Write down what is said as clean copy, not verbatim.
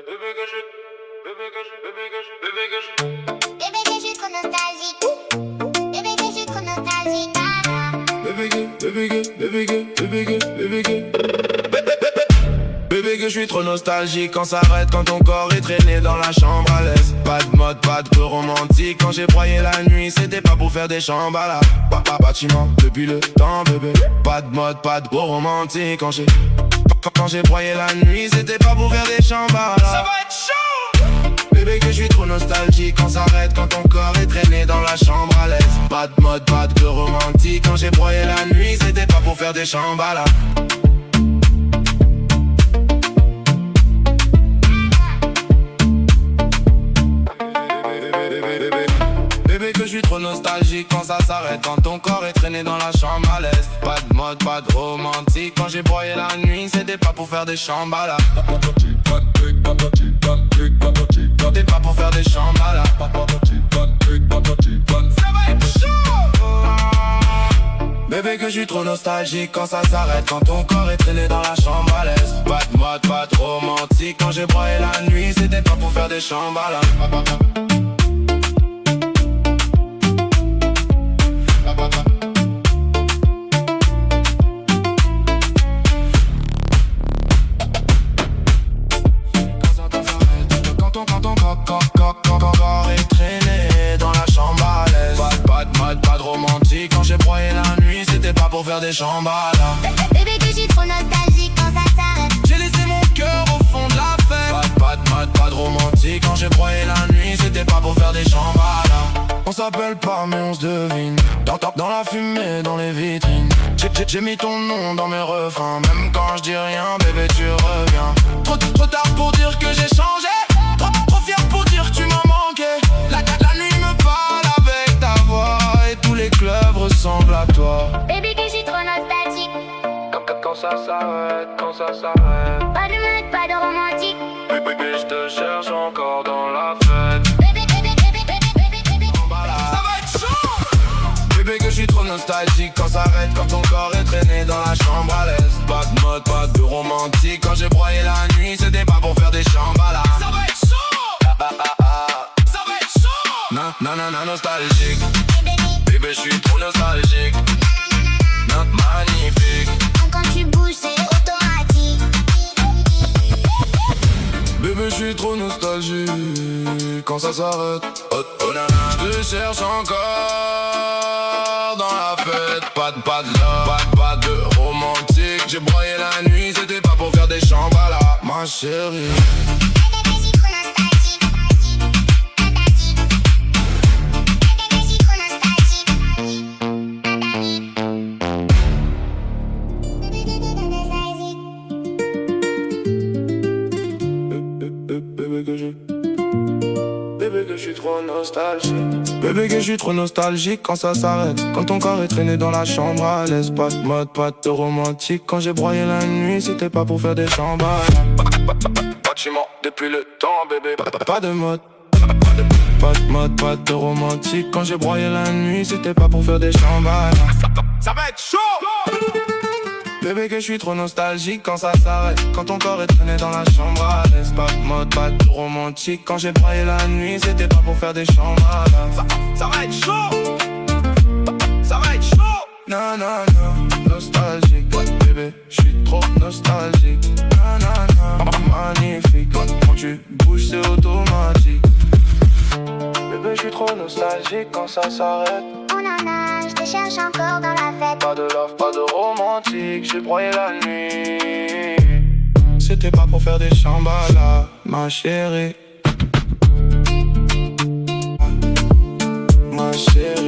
Bébé que je suis trop nostalgique. Bébé que je suis trop nostalgique. Bébé que je suis trop nostalgique quand ça arrête, quand ton corps est traîné dans la chambre à l'aise. Pas de mode, pas de peu romantique. Quand j'ai broyé la nuit, c'était pas pour faire des chambales. Bâtiment depuis le temps, bébé. Pas de mode, pas de peu romantique. Quand j'ai broyé la nuit, c'était pas pour faire des chambales. Ça va être chaud. Bébé que je suis trop nostalgique quand ça arrête, quand ton corps est traîné dans la chambre à l'aise. Pas de mode, pas de peu romantique. Quand j'ai broyé la nuit, c'était pas pour faire des chambales. Bébé que je suis trop nostalgique quand ça s'arrête, quand ton corps est traîné dans la chambre à l'aise. Pas de mode, pas de romantique. Quand j'ai broyé la nuit, c'était pas pour faire des chambales. C'était pas pour faire des chambales. Ça va être chaud. Bébé que je suis trop nostalgique quand ça s'arrête, quand ton corps est traîné dans la chambre à l'aise. Pas de mode, pas de romantique. Quand j'ai broyé la nuit, c'était pas pour faire des chambales. Quand ton corps est traîné dans la chambre à l'aise. Pas de mode, pas de romantique. Quand j'ai broyé la nuit, c'était pas pour faire des chambales. Bébé que je suis trop nostalgique quand ça s'arrête. J'ai laissé mon cœur au fond de la fête. Pas de mode, pas de romantique. Quand j'ai broyé la nuit, c'était pas pour faire des chambales. On s'appelle pas mais on se devine. Dans la fumée, dans les vitrines. J'ai mis ton nom dans mes refrains. Même quand je dis rien, bébé tu reviens. Trop tard pour dire que j'ai changé. Trop fier pour dire que tu m'as manqué. La nuit me parle avec ta voix. Et tous les clubs ressemblent à toi. Bébé que je suis trop nostalgique. Quand ça s'arrête, quand ça s'arrête. Pas de mode, pas de romantique. Bébé je te cherche encore dans la fête. Ça va être chaud. Bébé que je suis trop nostalgique quand ça arrête, quand ton corps est traîné dans la chambre à l'aise. Pas de mode, pas de romantique. Quand j'ai broyé la nuit, c'était pas pour faire des chambales. Ça va être chaud. Ça va être chaud. Nanana nostalgique. Bébé je suis trop nostalgique. Magnifique. Quand tu bouges c'est automatique. Bébé je suis trop nostalgique quand ça s'arrête. Je te cherche encore dans la fête. Pas de love, pas de romantique. J'ai broyé la nuit, c'était pas pour faire des chambales. Ma chérie. Bébé que je suis trop nostalgique. Bébé que je suis trop nostalgique quand ça s'arrête, quand ton corps est traîné dans la chambre à l'aise. Pas de mode, pas de romantique. Quand j'ai broyé la nuit, c'était pas pour faire des chambales. Bâtiment depuis le temps, bébé. Pas de mode. Pas de mode, pas de romantique. Quand j'ai broyé la nuit, c'était pas pour faire des chambales. Ça va être chaud. Bébé que je suis trop nostalgique quand ça s'arrête, quand ton corps est traîné dans la chambre à l'aise. Pas de mode, pas de romantique. Quand j'ai broyé la nuit, c'était pas pour faire des chambales. Ça va être chaud. Ça va être chaud. Non, nostalgique. Bébé, je suis trop nostalgique. Magnifique. Quand tu bouges c'est automatique. Bébé, je suis trop nostalgique quand ça s'arrête. Oh nana, je te cherche encore dans la fête. Pas de love, pas de romantique. J'ai broyé la nuit. C'était pas pour faire des chambales, ma chérie. Ma chérie.